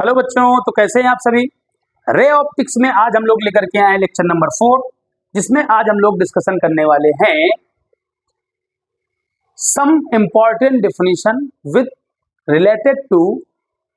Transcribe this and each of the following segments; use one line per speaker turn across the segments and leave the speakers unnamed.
Hello बच्चों, तो कैसे हैं आप सभी। रे ऑप्टिक्स में आज हम लोग लेकर के आए हैं लेक्चर नंबर 4, जिसमें आज हम लोग डिस्कशन करने वाले हैं some important definition with related to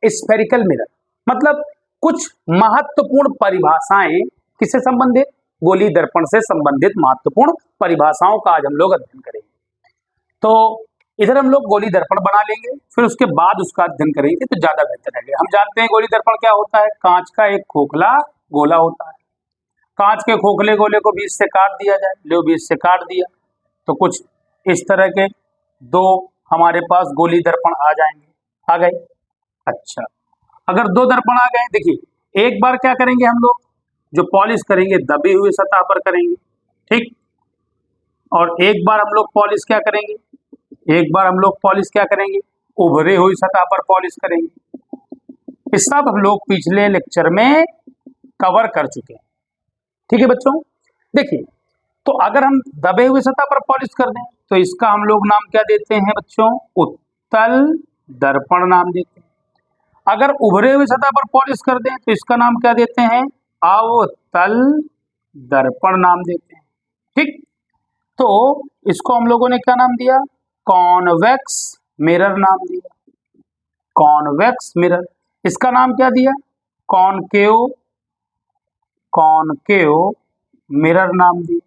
spherical mirror. मतलब कुछ महत्वपूर्ण परिभाषाएं किससे संबंधित, गोली दर्पण से संबंधित महत्वपूर्ण परिभाषाओं का आज हम लोग अध्ययन करेंगे। तो इधर हम लोग गोली दर्पण बना लेंगे, फिर उसके बाद उसका अध्ययन करेंगे तो ज्यादा बेहतर रहेगा। हम जानते हैं गोली दर्पण क्या होता है। कांच का एक खोखला गोला होता है, कांच के खोखले गोले को बीच से काट दिया जाए, लो बीच से काट दिया तो कुछ इस तरह के दो हमारे पास गोली दर्पण आ जाएंगे। आ गए। अच्छा, अगर दो दर्पण आ गए, देखिए एक बार क्या करेंगे हम लोग, जो पॉलिश करेंगे दबी हुई सतह पर करेंगे, ठीक। और एक बार हम लोग पॉलिश क्या करेंगे, एक बार हम लोग पॉलिश क्या करेंगे, उभरे हुई सतह पर पॉलिश करेंगे। ये सब हम लोग पिछले लेक्चर में कवर कर चुके हैं, ठीक है बच्चों। देखिए, तो अगर हम दबे हुए सतह पर पॉलिश कर दें तो इसका हम लोग नाम क्या देते हैं बच्चों, उत्तल दर्पण नाम देते हैं। अगर उभरे हुए सतह पर पॉलिश कर दें तो इसका नाम क्या देते हैं, अवतल दर्पण नाम देते हैं, ठीक। तो इसको हम लोगों ने क्या नाम दिया, कॉन्वेक्स मिरर नाम दिया, कॉन्वेक्स मिरर। इसका नाम क्या दिया, कॉनकेव मिरर नाम दिया,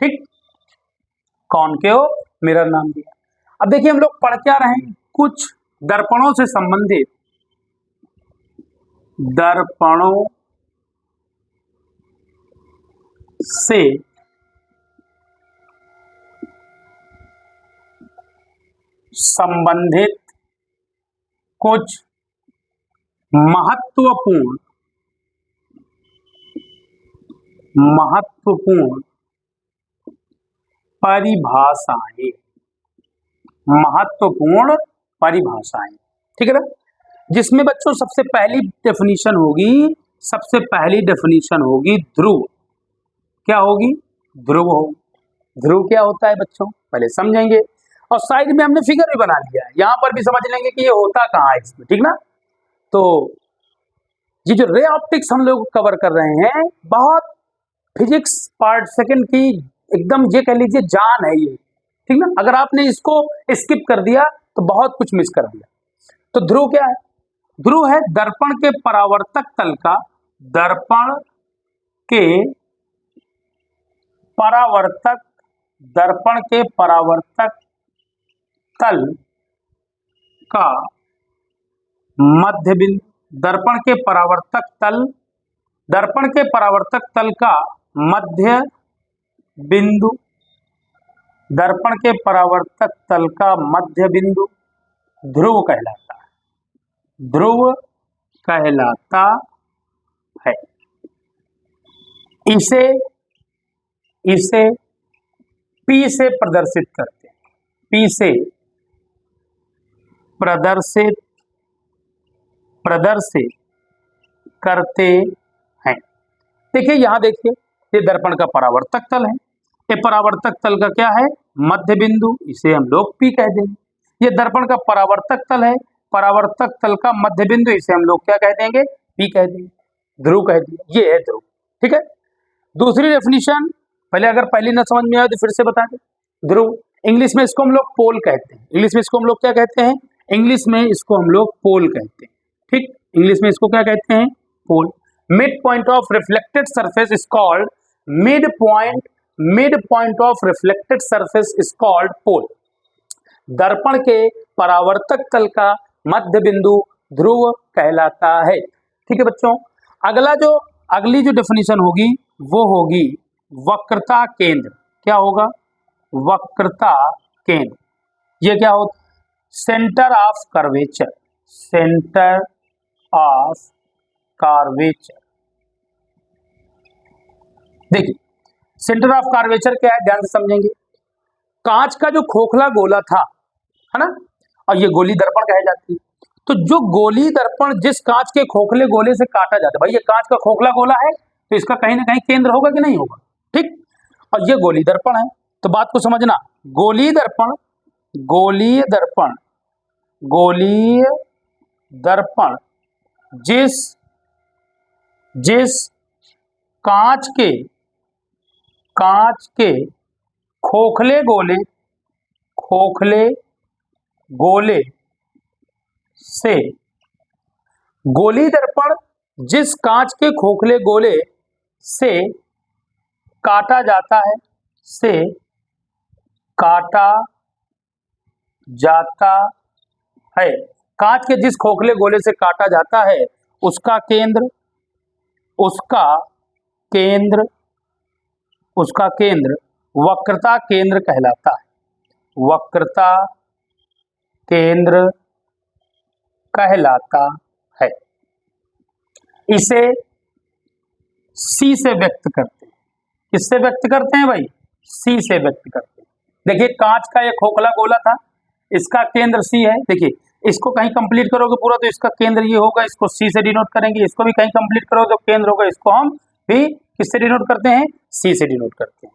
ठीक, कॉनकेव मिरर नाम दिया। अब देखिए हम लोग पढ़ क्या रहे हैं, कुछ दर्पणों से संबंधित, दर्पणों से संबंधित कुछ महत्वपूर्ण परिभाषाएं, महत्वपूर्ण परिभाषाएं, ठीक है ना। जिसमें बच्चों सबसे पहली डेफिनेशन होगी ध्रुव। क्या होगी, ध्रुव होगी। ध्रुव क्या होता है बच्चों, पहले समझेंगे, और साइड में हमने फिगर भी बना लिया है, यहां पर भी समझ लेंगे कि ये होता कहाँ है इसमें, ठीक ना। तो ये जो रे ऑप्टिक्स हम लोग कवर कर रहे हैं, बहुत फिजिक्स पार्ट सेकंड की एकदम ये कह लीजिए जान है ये, ठीक ना। अगर आपने इसको स्किप कर दिया तो बहुत कुछ मिस कर दिया। तो ध्रुव क्या है, ध्रुव है दर्पण के परावर्तक तल का, दर्पण के परावर्तक तल का मध्य बिंदु, दर्पण के परावर्तक तल का मध्य बिंदु, दर्पण के परावर्तक तल का मध्य बिंदु ध्रुव कहलाता है, ध्रुव कहलाता है। इसे P से प्रदर्शित करते हैं, P से प्रदर्शित करते हैं। देखिए यहां देखिए, ये दर्पण का परावर्तक तल है, ये परावर्तक तल का क्या है, मध्य बिंदु, इसे हम लोग P कह देंगे। ये दर्पण का परावर्तक तल है, परावर्तक तल का मध्य बिंदु, इसे हम लोग क्या कह देंगे, P कह देंगे, ध्रुव कह देंगे। ये है ध्रुव, ठीक है। दूसरी डेफिनेशन, पहले अगर पहली ना समझ में आए तो फिर से बता दें। ध्रुव, इंग्लिश में इसको हम लोग पोल कहते हैं, इंग्लिश में इसको हम लोग क्या कहते हैं, इंग्लिश में इसको हम लोग पोल कहते हैं, ठीक। इंग्लिश में इसको क्या कहते हैं, pole. Mid point of reflected surface is called mid point of reflected surface is called pole. दर्पण के परावर्तक तल का मध्य बिंदु ध्रुव कहलाता है, ठीक है बच्चों। अगली जो डेफिनेशन होगी वो होगी वक्रता केंद्र। क्या होगा, वक्रता केंद्र। ये क्या होता, centre of curvature, centre of curvature. देखिए सेंटर ऑफ कर्वेचर क्या है, ध्यान से समझेंगे। कांच का जो खोखला गोला था, है ना, और ये गोली दर्पण कहे जाती है। तो जो गोली दर्पण जिस कांच के खोखले गोले से काटा जाता है, भाई ये कांच का खोखला गोला है तो इसका कहीं ना कहीं केंद्र होगा कि नहीं होगा, ठीक। और ये गोली दर्पण है, तो बात को समझना, गोलीय दर्पण जिस जिस कांच के खोखले गोले से गोली दर्पण जिस कांच के खोखले गोले से काटा जाता है कांच के जिस खोखले गोले से काटा जाता है उसका केंद्र वक्रता केंद्र कहलाता है। वक्रता केंद्र कहलाता है। इसे सी से व्यक्त करते हैं। किससे व्यक्त करते हैं भाई? सी से व्यक्त करते हैं। देखिए कांच का एक खोखला गोला था, इसका केंद्र सी है। देखिए इसको कहीं कंप्लीट करोगे पूरा तो इसका केंद्र ये होगा, इसको सी से डिनोट करेंगे। इसको भी कहीं कंप्लीट करोगे तो केंद्र होगा, इसको हम भी किससे डिनोट करते हैं? सी से डिनोट करते हैं।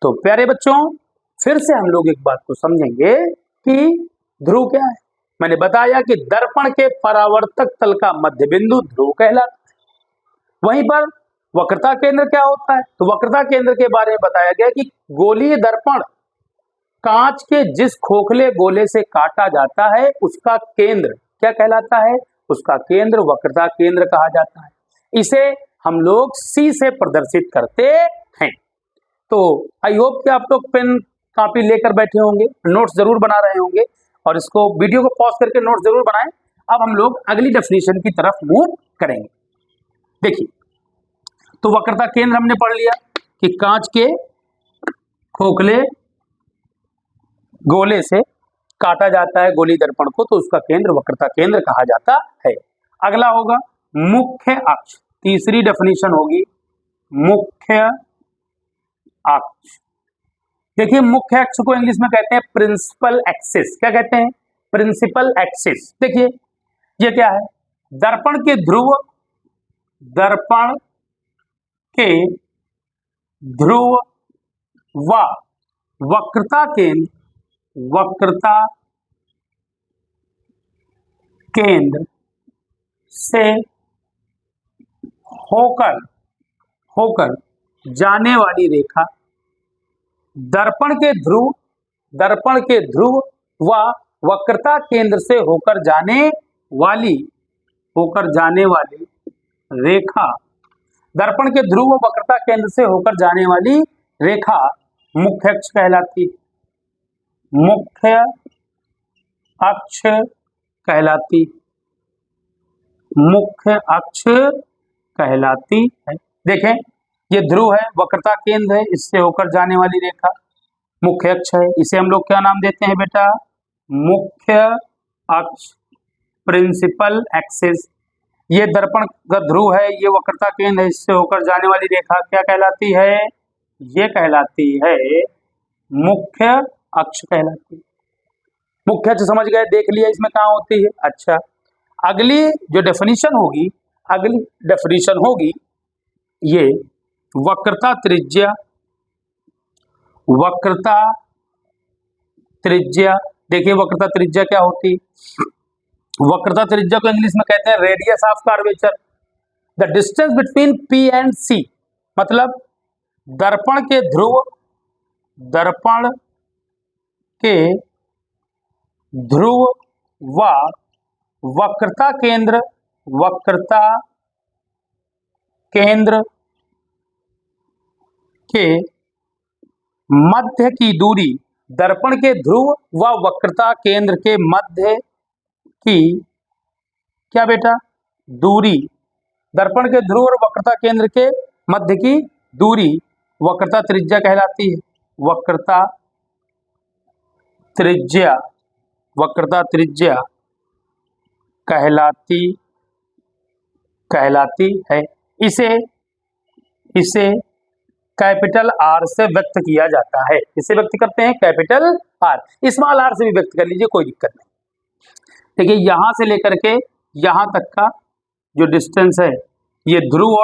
तो प्यारे बच्चों फिर से हम लोग एक बात को समझेंगे कि ध्रुव क्या है। मैंने बताया कि दर्पण के परावर्तक तल का मध्य बिंदु ध्रुव कहलाता है। वहीं पर वक्रता केंद्र क्या होता है? तो वक्रता केंद्र के बारे में बताया गया कि गोलीय दर्पण कांच के जिस खोखले गोले से काटा जाता है उसका केंद्र क्या कहलाता है? उसका केंद्र वक्रता केंद्र कहा जाता है। इसे हम लोग सी से प्रदर्शित करते हैं। तो आई होप कि आप लोग पेन कॉपी लेकर बैठे होंगे, नोट्स जरूर बना रहे होंगे और इसको वीडियो को पॉज करके नोट्स जरूर बनाएं। अब हम लोग अगली डेफिनेशन की तरफ मूव करेंगे। देखिए तो वक्रता केंद्र हमने पढ़ लिया कि कांच के खोखले गोले से काटा जाता है गोली दर्पण को, तो उसका केंद्र वक्रता केंद्र कहा जाता है। अगला होगा मुख्य अक्ष। तीसरी डेफिनेशन होगी मुख्य अक्ष। देखिए मुख्य अक्ष को इंग्लिश में कहते हैं प्रिंसिपल एक्सिस। क्या कहते हैं? Principal axis. देखिए ये क्या है? दर्पण के ध्रुव व वक्रता केंद्र से होकर जाने वाली रेखा दर्पण के ध्रुव व वक्रता केंद्र से होकर जाने वाली रेखा दर्पण के ध्रुव व वक्रता केंद्र से होकर जाने वाली रेखा मुख्य अक्ष कहलाती है। मुख्य अक्ष कहलाती है। देखें ये ध्रुव है, वक्रता केंद्र है, इससे होकर जाने वाली रेखा मुख्य अक्ष है। इसे हम लोग क्या नाम देते हैं बेटा? मुख्य अक्ष, प्रिंसिपल एक्सिस। ये दर्पण का ध्रुव है, ये वक्रता केंद्र है, इससे होकर जाने वाली रेखा क्या कहलाती है? ये कहलाती है मुख्य अक्ष कहलाती है। मुख्य अक्ष समझ गए, देख लिया इसमें कहाँ होती है। अच्छा अगली जो डेफिनेशन होगी ये वक्रता त्रिज्या। देखिए वक्रता त्रिज्या क्या होती है? वक्रता त्रिज्या को इंग्लिश में कहते हैं radius of curvature. The distance between P and C, मतलब दर्पण के ध्रुव व वक्रता केंद्र के मध्य की दूरी, दर्पण के ध्रुव व वक्रता केंद्र के मध्य की क्या बेटा? दूरी। दर्पण के ध्रुव और वक्रता केंद्र के मध्य की दूरी वक्रता त्रिज्या कहलाती है। वक्रता त्रिज्या कहलाती है। इसे कैपिटल आर से व्यक्त किया जाता है। इसे व्यक्त करते हैं कैपिटल आर, स्मॉल आर से भी व्यक्त कर लीजिए, कोई दिक्कत नहीं। देखिए यहां से लेकर के यहां तक का जो डिस्टेंस है ये ध्रुव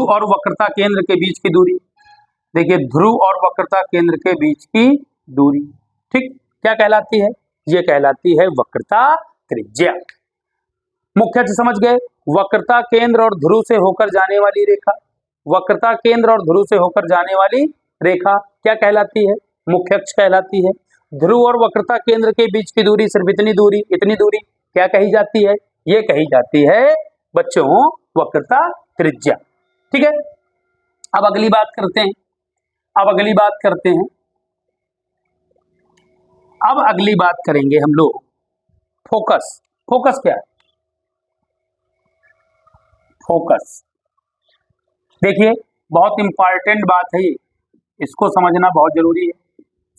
और वक्रता केंद्र के बीच की दूरी। देखिए ध्रुव और वक्रता केंद्र के बीच की दूरी, ठीक, क्या कहलाती है? ये कहलाती है वक्रता त्रिज्या। मुख्य अक्ष समझ गए, वक्रता केंद्र और ध्रुव से होकर जाने वाली रेखा, वक्रता केंद्र और ध्रुव से होकर जाने वाली रेखा क्या कहलाती है? मुख्य अक्ष कहलाती है। ध्रुव और वक्रता केंद्र के बीच की दूरी सिर्फ इतनी दूरी क्या कही जाती है? ये कही जाती है बच्चों वक्रता त्रिज्या। ठीक है, अब अगली बात करते हैं। अब अगली बात करेंगे हम लोग फोकस। फोकस क्या है? फोकस देखिए बहुत इंपॉर्टेंट बात है, इसको समझना बहुत जरूरी है।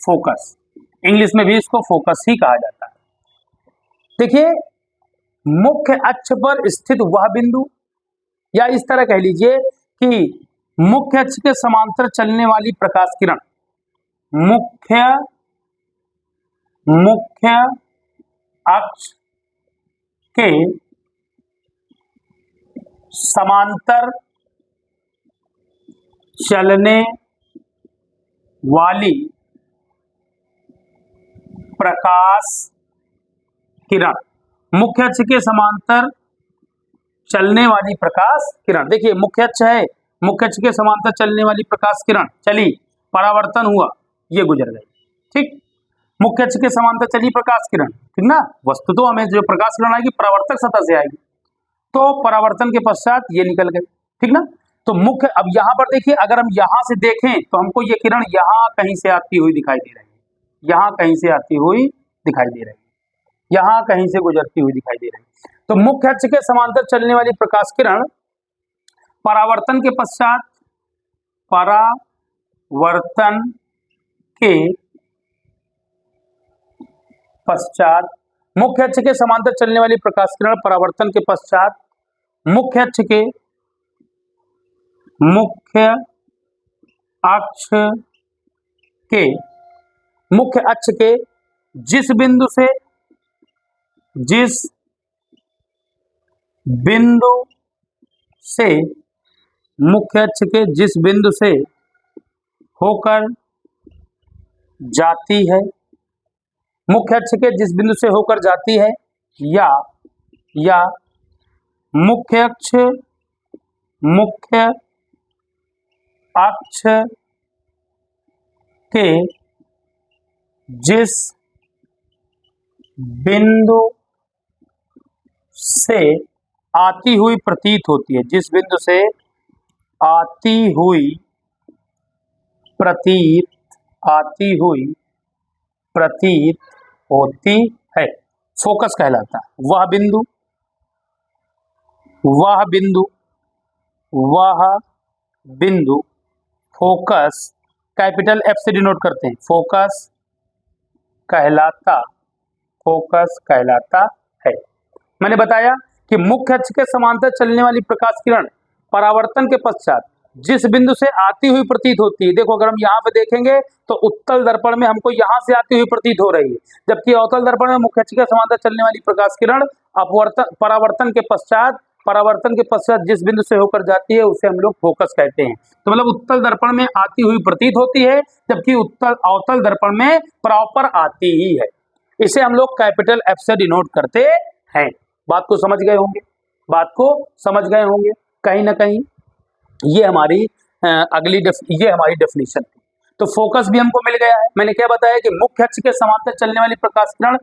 फोकस, इंग्लिश में भी इसको फोकस ही कहा जाता है। देखिए मुख्य अक्ष पर स्थित वह बिंदु, या इस तरह कह लीजिए कि मुख्य अक्ष के समांतर चलने वाली प्रकाश किरण, मुख्य अक्ष के समांतर चलने वाली प्रकाश किरण, मुख्य अक्ष के समांतर चलने वाली प्रकाश किरण। देखिए मुख्य अक्ष है, मुख्य अक्ष के समांतर चलने वाली प्रकाश किरण चली, परावर्तन हुआ, ये गुजर गई। ठीक, मुख्य अक्ष के समांतर चली प्रकाश किरण, ठीक ना। वस्तु तो हमें जो प्रकाश किरण आएगी परावर्तक सतह से आएगी, तो परावर्तन के पश्चात ये निकल गई, ठीक ना। तो मुख्य, अब यहाँ पर देखिए अगर हम यहाँ से देखें तो हमको ये किरण यहाँ कहीं से आती हुई दिखाई दे रही है, यहाँ कहीं से आती हुई दिखाई दे रही है, यहाँ कहीं से गुजरती हुई दिखाई दे रही है। तो मुख्य अक्ष के समांतर चलने वाली प्रकाश किरण परावर्तन के पश्चात, मुख्य अक्ष के समांतर चलने वाली प्रकाश किरण परावर्तन के पश्चात मुख्य अक्ष के जिस बिंदु से मुख्य अक्ष के जिस बिंदु से होकर जाती है, मुख्य अक्ष के जिस बिंदु से होकर जाती है, या मुख्य अक्ष के जिस बिंदु से आती हुई प्रतीत होती है, जिस बिंदु से आती हुई प्रतीत होती है, फोकस कहलाता है। वह बिंदु फोकस, कैपिटल एफ से डिनोट करते हैं, फोकस कहलाता है। मैंने बताया कि मुख्य अक्ष के समांतर चलने वाली प्रकाश किरण परावर्तन के पश्चात जिस बिंदु से आती हुई प्रतीत होती है, देखो अगर हम यहाँ पे देखेंगे तो उत्तल दर्पण में हमको यहाँ से आती हुई प्रतीत हो रही है, जबकि अवतल दर्पण में मुख्य अक्ष के समांतर चलने वाली प्रकाश किरण परावर्तन के पश्चात जिस बिंदु से होकर जाती है उसे हम लोग फोकस कहते हैं। तो मतलब उत्तल दर्पण में आती हुई प्रतीत होती है, जबकि अवतल दर्पण में प्रॉपर आती ही है। इसे हम लोग कैपिटल एफ से डिनोट करते हैं। बात को समझ गए होंगे कहीं ना कहीं। ये हमारी डेफिनेशन थी। तो फोकस भी हमको मिल गया है। मैंने क्या बताया कि मुख्य अक्ष के समांतर चलने वाली प्रकाश किरण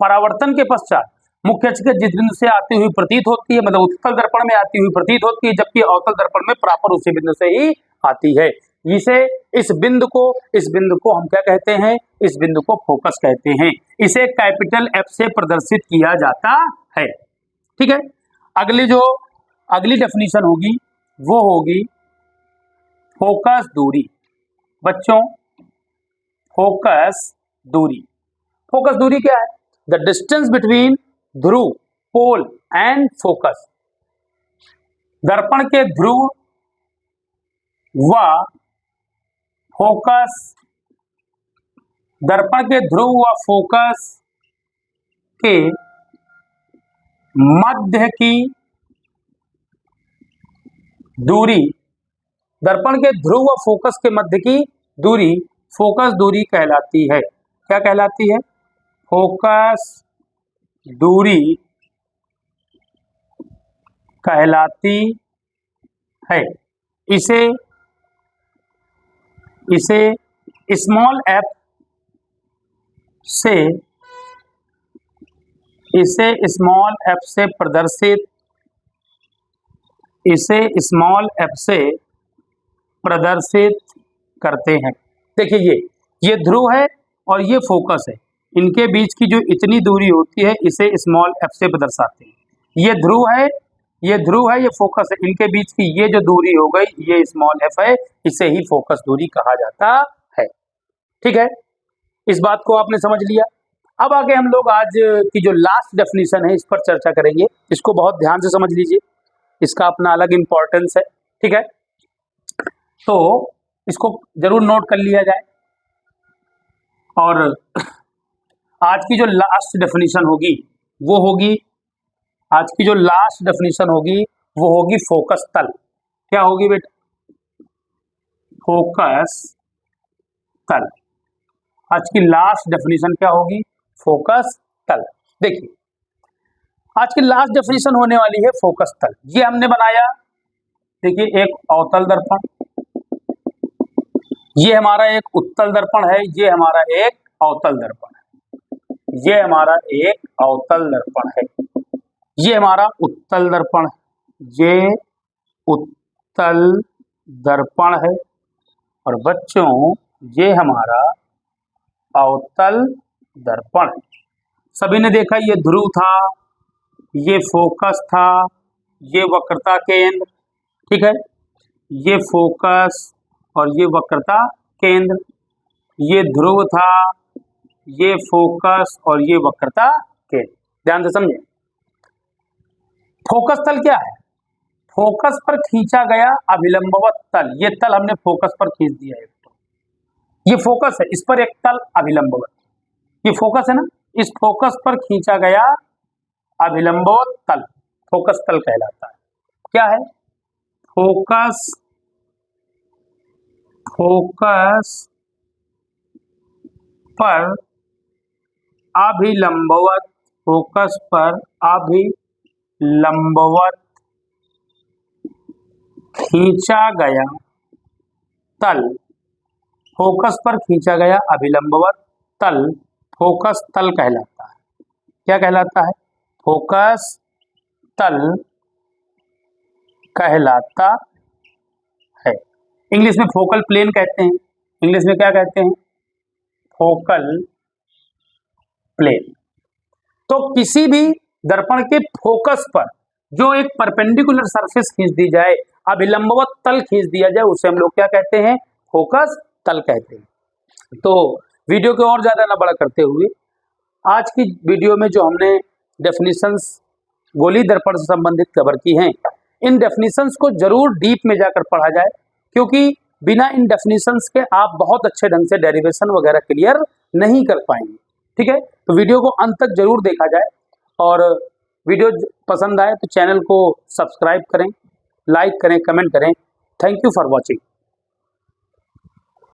परावर्तन के पश्चात मुख्य अक्ष के जिस बिंदु से आती हुई प्रतीत होती है, मतलब उत्तल दर्पण में आती हुई प्रतीत होती है, जबकि अवतल दर्पण में प्रॉपर उसी बिंदु से ही आती है। इस बिंदु को हम क्या कहते हैं? इस बिंदु को फोकस कहते हैं। इसे कैपिटल एफ से प्रदर्शित किया जाता है। ठीक है, अगली डेफिनेशन होगी वो होगी फोकस दूरी। बच्चों फोकस दूरी क्या है? द डिस्टेंस बिटवीन ध्रुव, पोल एंड फोकस। दर्पण के ध्रुव व फोकस के मध्य की दूरी, दर्पण के ध्रुव व फोकस के मध्य की दूरी फोकस दूरी कहलाती है। क्या कहलाती है? फोकस दूरी कहलाती है। इसे स्मॉल एफ से प्रदर्शित करते हैं। देखिए ये ध्रुव है और ये फोकस है, इनके बीच की जो इतनी दूरी होती है इसे स्मॉल एफ से दर्शाते हैं। ये ध्रुव है, ये फोकस है, इनके बीच की ये जो दूरी हो गई ये स्मॉल एफ है, इसे ही फोकस दूरी कहा जाता है। ठीक है, इस बात को आपने समझ लिया। अब आगे हम लोग आज की जो लास्ट डेफिनेशन है इस पर चर्चा करेंगे। इसको बहुत ध्यान से समझ लीजिए, इसका अपना अलग इंपॉर्टेंस है। ठीक है, तो इसको जरूर नोट कर लिया जाए। और आज की जो लास्ट डेफिनेशन होगी वो होगी फोकस तल। क्या होगी बेटा? फोकस तल। आज की लास्ट डेफिनेशन क्या होगी? फोकस तल। देखिए आज की लास्ट डेफिनेशन होने वाली है फोकस तल। ये हमने बनाया, देखिए एक अवतल दर्पण, ये हमारा एक उत्तल दर्पण है, ये हमारा एक अवतल दर्पण है, ये हमारा एक अवतल दर्पण है, ये हमारा उत्तल दर्पण है, ये उत्तल दर्पण है, और बच्चों ये हमारा अवतल दर्पण है। सभी ने देखा ये ध्रुव था, ये फोकस था, ये वक्रता केंद्र। ठीक है, ये फोकस और ये वक्रता केंद्र, ये ध्रुव था, ये फोकस और ये वक्रता केंद्र। ध्यान से समझे, फोकस तल क्या है? फोकस पर खींचा गया अभिलंबवत तल। ये तल हमने फोकस पर खींच दिया है, तो ये फोकस है, इस पर एक तल अभिलंबवत, ये फोकस है ना, इस फोकस पर खींचा गया अभिलंबवत तल फोकस तल कहलाता है। क्या है? फोकस पर अभिलंबवत, फोकस पर अभिलंबवत खींचा गया तल, फोकस पर खींचा गया अभिलंबवत तल फोकस तल कहलाता है। क्या कहलाता है? फोकस तल कहलाता है। इंग्लिश में फोकल प्लेन कहते हैं, इंग्लिश में क्या कहते हैं? Focal plane. तो किसी भी दर्पण के फोकस पर जो एक परपेंडिकुलर सरफेस खींच दी जाए, अभिलंबवत तल खींच दिया जाए, उसे हम लोग क्या कहते हैं? फोकस तल कहते हैं। तो वीडियो को और ज्यादा ना बड़ा करते हुए आज की वीडियो में जो हमने डेफिनेशंस गोली दर्पण से संबंधित कवर की हैं, इन डेफिनेशंस को जरूर डीप में जाकर पढ़ा जाए, क्योंकि बिना इन डेफिनेशंस के आप बहुत अच्छे ढंग से डेरिवेशन वगैरह क्लियर नहीं कर पाएंगे। ठीक है, तो वीडियो को अंत तक जरूर देखा जाए, और वीडियो पसंद आए तो चैनल को सब्सक्राइब करें, लाइक करें, कमेंट करें। Thank you for watching.